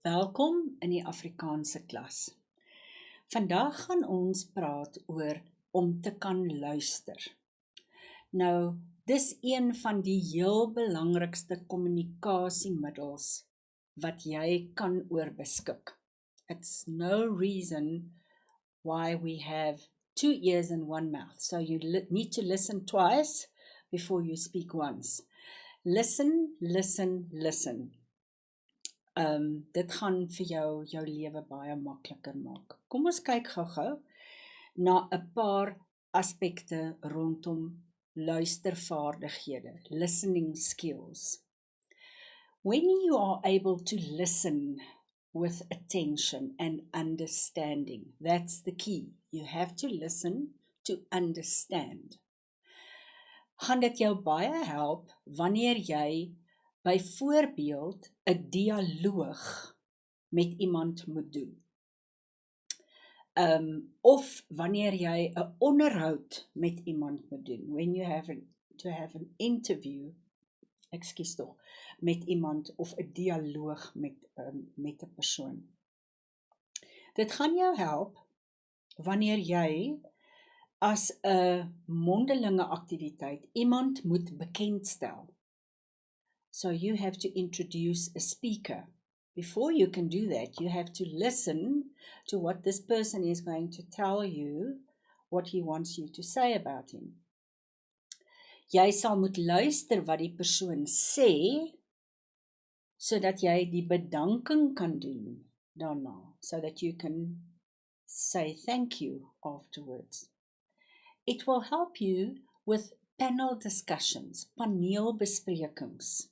Welkom in die Afrikaanse klas. Vandag gaan ons praat oor om te kan luister. Nou, dis een van die heel belangrikste kommunikasiemiddels wat jy kan oorbeskik. It's no reason why we have 2 ears and 1 mouth. So you need to listen twice before you speak once. Listen, listen, listen. Dit gaan vir jou lewe baie makliker maak. Kom ons kyk gou-gou na 'n paar aspekte rondom luistervaardighede, listening skills. When you are able to listen with attention and understanding, that's the key. You have to listen to understand. Gaan dit jou baie help wanneer jy byvoorbeeld 'n dialoog met iemand moet doen. Of wanneer jy 'n onderhoud met iemand moet doen. When you have to have an interview, met iemand of 'n dialoog met 'n persoon. Dit gaan jou help wanneer jy as 'n mondelinge aktiwiteit iemand moet bekendstel. So you have to introduce a speaker. Before you can do that, you have to listen to what this person is going to tell you, what he wants you to say about him. Jy sal moet luister wat die persoon sê, sodat jy die bedanking kan doen daarna, so that you can say thank you afterwards. It will help you with panel discussions, paneelbesprekings.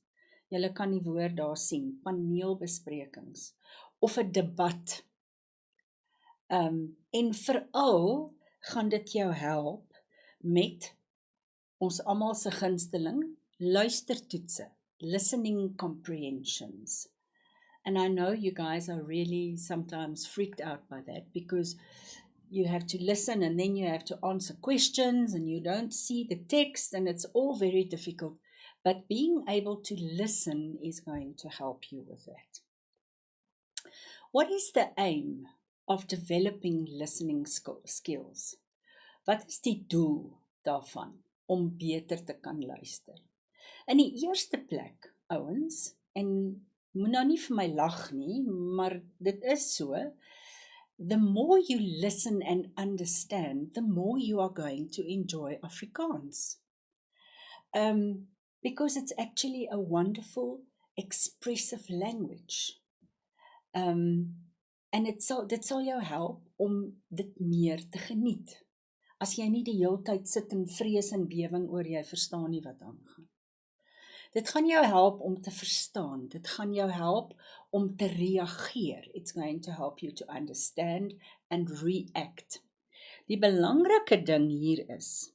Julle kan die woord daar sien, paneelbesprekings, of 'n debat. En veral gaan dit jou help met ons almal se gunsteling luistertoetse, listening comprehensions. And I know you guys are really sometimes freaked out by that, because you have to listen and then you have to answer questions and you don't see the text and it's all very difficult. But being able to listen is going to help you with that. What is the aim of developing listening skills? Wat is die doel daarvan om beter te kan luister? In die eerste plek, ouens, en moet nou nie vir my lag nie, maar dit is so, the more you listen and understand, the more you are going to enjoy Afrikaans. Because it's actually a wonderful, expressive language. En dit sal jou help om dit meer te geniet. As jy nie die hele tyd sit in vrees en bewing oor jy verstaan nie wat aangaan. Dit gaan jou help om te verstaan. Dit gaan jou help om te reageer. It's going to help you to understand and react. Die belangrike ding hier is,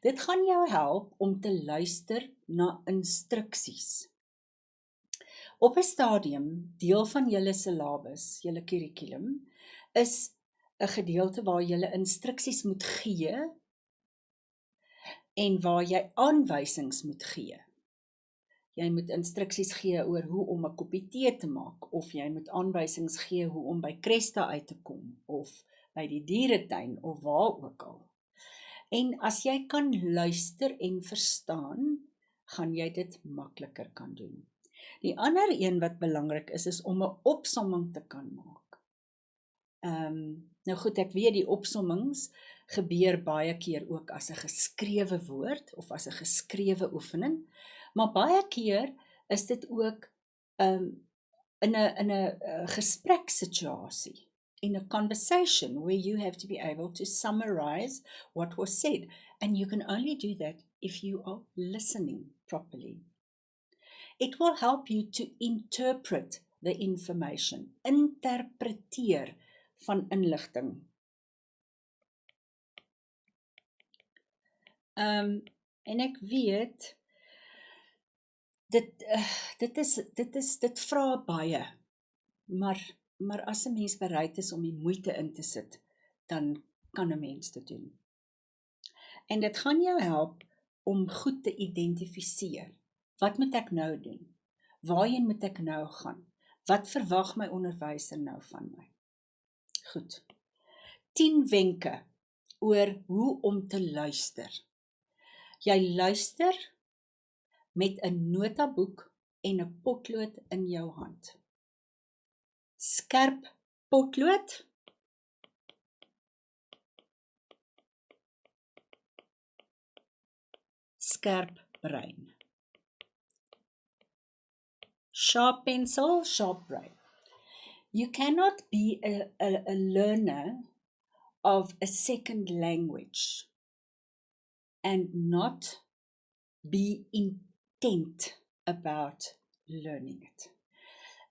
dit gaan jou help om te luister na instruksies. Op 'n stadium, deel van julle syllabus, julle kurrikulum, is 'n gedeelte waar julle instruksies moet gee en waar jy aanwysings moet gee. Jy moet instruksies gee oor hoe om 'n koppie tee te maak, of jy moet aanwysings gee hoe om by Cresta uit te kom, of by die dieretuin, of waar ook al. En as jy kan luister en verstaan, gaan jy dit makliker kan doen. Die ander een wat belangrik is om 'n opsomming te kan maak. Nou goed, ek weet die opsommings gebeur baie keer ook as 'n geskrewe woord, of as 'n geskrewe oefening, maar baie keer is dit ook in 'n gespreksituasie, in a conversation where you have to be able to summarize what was said. And you can only do that if you are listening properly. It will help you to interpret the information, interpreteer van inligting. En ek weet, dit vra baie, maar as 'n mens bereid is om die moeite in te sit, dan kan 'n mens dit doen. En dit gaan jou help om goed te identifiseer. Wat moet ek nou doen? Waarheen moet ek nou gaan? Wat verwag my onderwyser nou van my? Goed. 10 wenke oor hoe om te luister. Jy luister met 'n notaboek en 'n potlood in jou hand. Skerp potlood, skerp brein. Sharp pencil, sharp brain. You cannot be a learner of a second language and not be intent about learning it.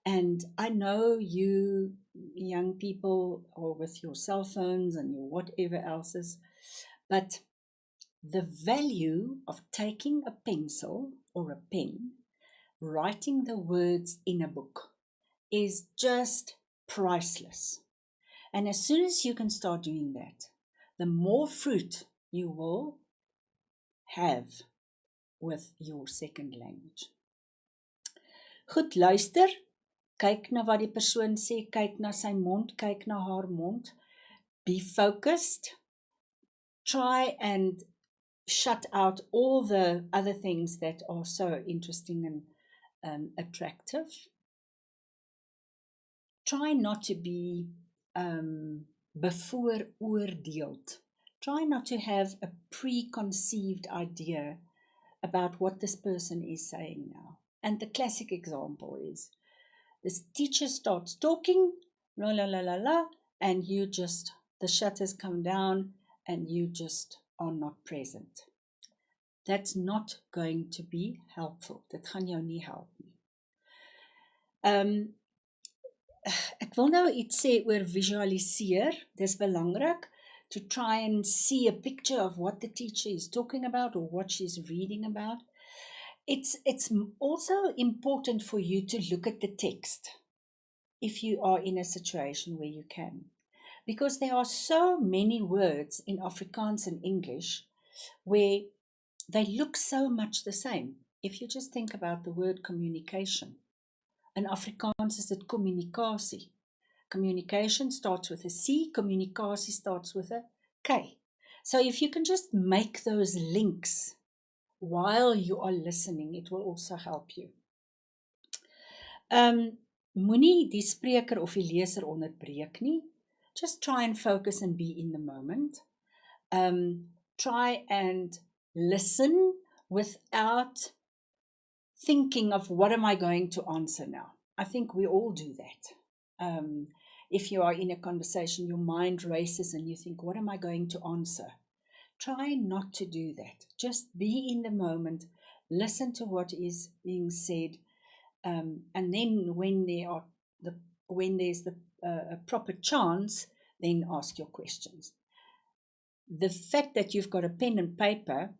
And I know you young people are with your cell phones and your whatever else's, but the value of taking a pencil or a pen, writing the words in a book, is just priceless. And as soon as you can start doing that, the more fruit you will have with your second language. Goed, luister, kyk na wat die persoon sê, kyk na sy mond, kyk na haar mond, be focused, try and shut out all the other things that are so interesting and attractive. Try not to be bevooroordeeld. Try not to have a preconceived idea about what this person is saying now. And the classic example is, this teacher starts talking, la la la la la, and you just, the shutters come down and you just are not present. That's not going to be helpful. Dit gaan jou nie help nie. Ek wil nou iets sê oor visualiseer. Dis belangrik to try and see a picture of what the teacher is talking about or what she's reading about. It's also important for you to look at the text if you are in a situation where you can. Because there are so many words in Afrikaans and English where they look so much the same. If you just think about the word communication. In Afrikaans is dit kommunikasie. Communication starts with a C, communicasie starts with a K. So if you can just make those links while you are listening, it will also help you. Moenie die spreker of die leser onderbreek nie. Just try and focus and be in the moment. Try and listen without thinking of what am I going to answer now. I think we all do that. If you are in a conversation, your mind races and you think, what am I going to answer? Try not to do that. Just be in the moment, listen to what is being said, and then when there's a proper chance, then ask your questions. The fact that you've got a pen and paper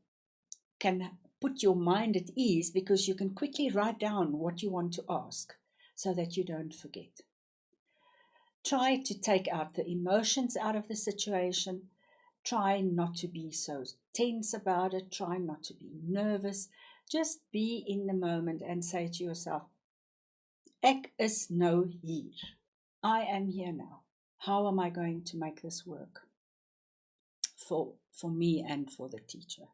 can put your mind at ease because you can quickly write down what you want to ask so that you don't forget. Try to take out the emotions out of the situation. Try not to be so tense about it. Try not to be nervous. Just be in the moment and say to yourself, ek is nou hier. I am here now. How am I going to make this work for me and for the teacher?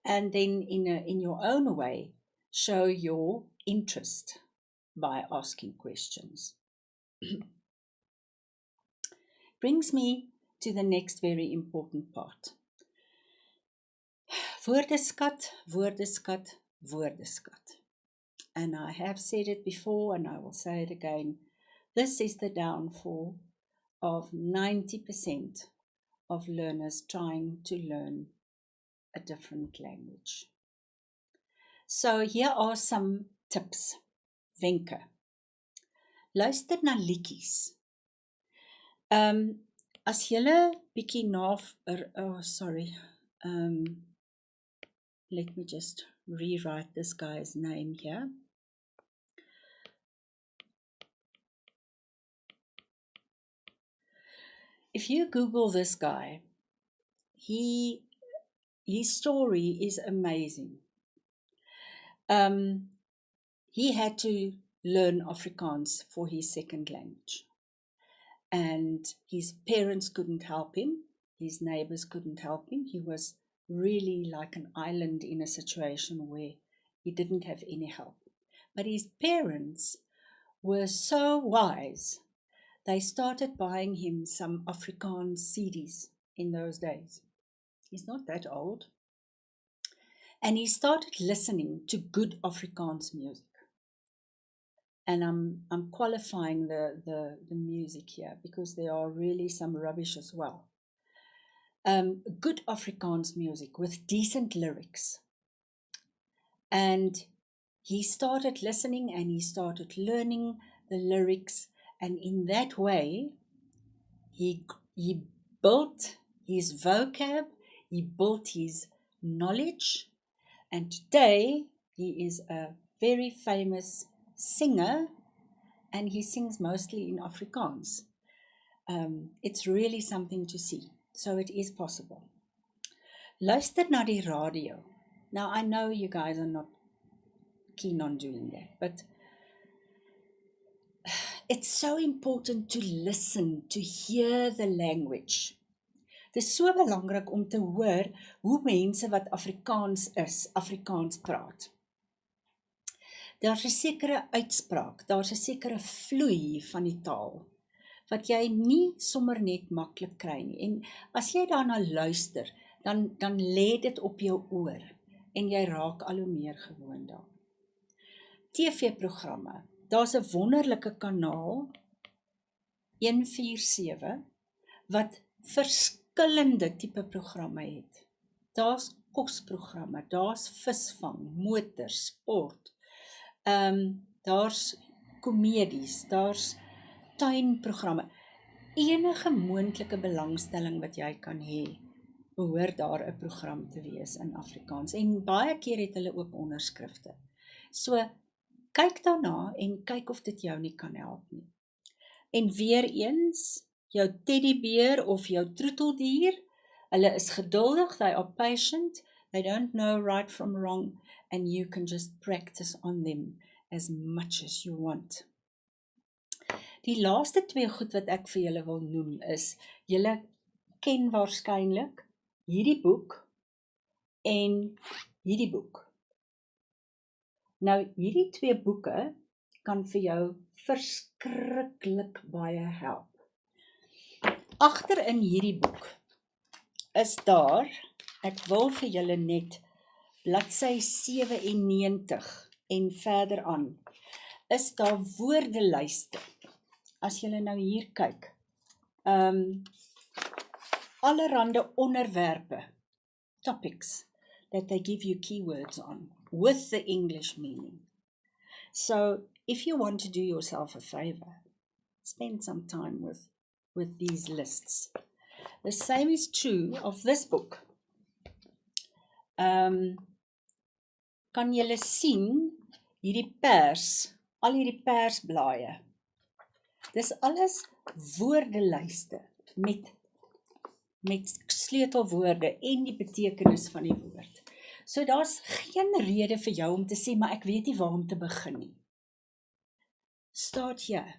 And then in your own way, show your interest by asking questions. Brings me to the next very important part. Woordeskat, woordeskat, woordeskat. And I have said it before and I will say it again. This is the downfall of 90% of learners trying to learn a different language. So here are some tips. Wenke. Luister na liedjies. As julle bietjie let me just rewrite this guy's name here. If you Google this guy, his story is amazing. He had to learn Afrikaans for his second language. And his parents couldn't help him. His neighbors couldn't help him. He was really like an island in a situation where he didn't have any help. But his parents were so wise, they started buying him some Afrikaans CDs in those days. He's not that old. And he started listening to good Afrikaans music. And I'm qualifying the music here because there are really some rubbish as well. Good Afrikaans music with decent lyrics. And he started listening and he started learning the lyrics. And in that way, he built his vocab, he built his knowledge. And today, he is a very famous singer, and he sings mostly in Afrikaans. It's really something to see. So it is possible. Luister na die radio. Now, I know you guys are not keen on doing that, but it's so important to listen, to hear the language. Dit is so belangrik om te hoor hoe mense wat Afrikaans is, Afrikaans praat. Daar's 'n sekere uitspraak, daar's 'n sekere vloei van die taal, wat jy nie sommer net maklik kry nie. En as jy daarna luister, dan lê dit op jou oor, en jy raak al hoe meer gewoond daaraan. TV-programme, daar's 'n wonderlike kanaal, 147, wat verskillende tipe programme het. Daar's kosprogramme, daar's visvang, motor, sport, daar's komedies, daar's tuinprogramme. Enige moontlike belangstelling wat jy kan hê, behoort daar 'n program te wees in Afrikaans. En baie keer het hulle ook onderskrifte. So, kyk daarna en kyk of dit jou nie kan help nie. En weer eens, jou teddybeer of jou troeteldier, hulle is geduldig, they are patient, they don't know right from wrong, and you can just practice on them as much as you want. Die laaste 2 goed wat ek vir julle wil noem is, julle ken waarskynlik hierdie boek en hierdie boek. Nou, hierdie 2 boeke kan vir jou verskriklik baie help. Agter in hierdie boek is daar, ek wil vir julle net bladsy 97 en verder aan, is daar woordelyste. As julle nou hier kyk, allerhande onderwerpe, topics, that they give you keywords on, with the English meaning. So, if you want to do yourself a favor, spend some time with these lists. The same is true of this book. Kan julle sien, hierdie pers, al hierdie persblaaie, dis alles woordelyste met sleutelwoorde en die betekenis van die woord. So daar's geen rede vir jou om te sê, maar ek weet nie waar om te begin nie. Start here.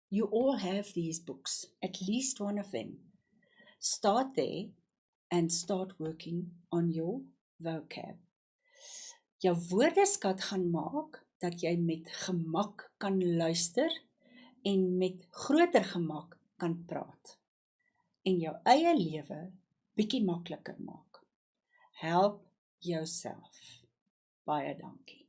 You all have these books, at least one of them. Start there and start working on your vocab. Jou woordeskat gaan maak dat jy met gemak kan luister en met groter gemak kan praat. En jou eie lewe bietjie makliker maak. Help yourself. Baie dankie.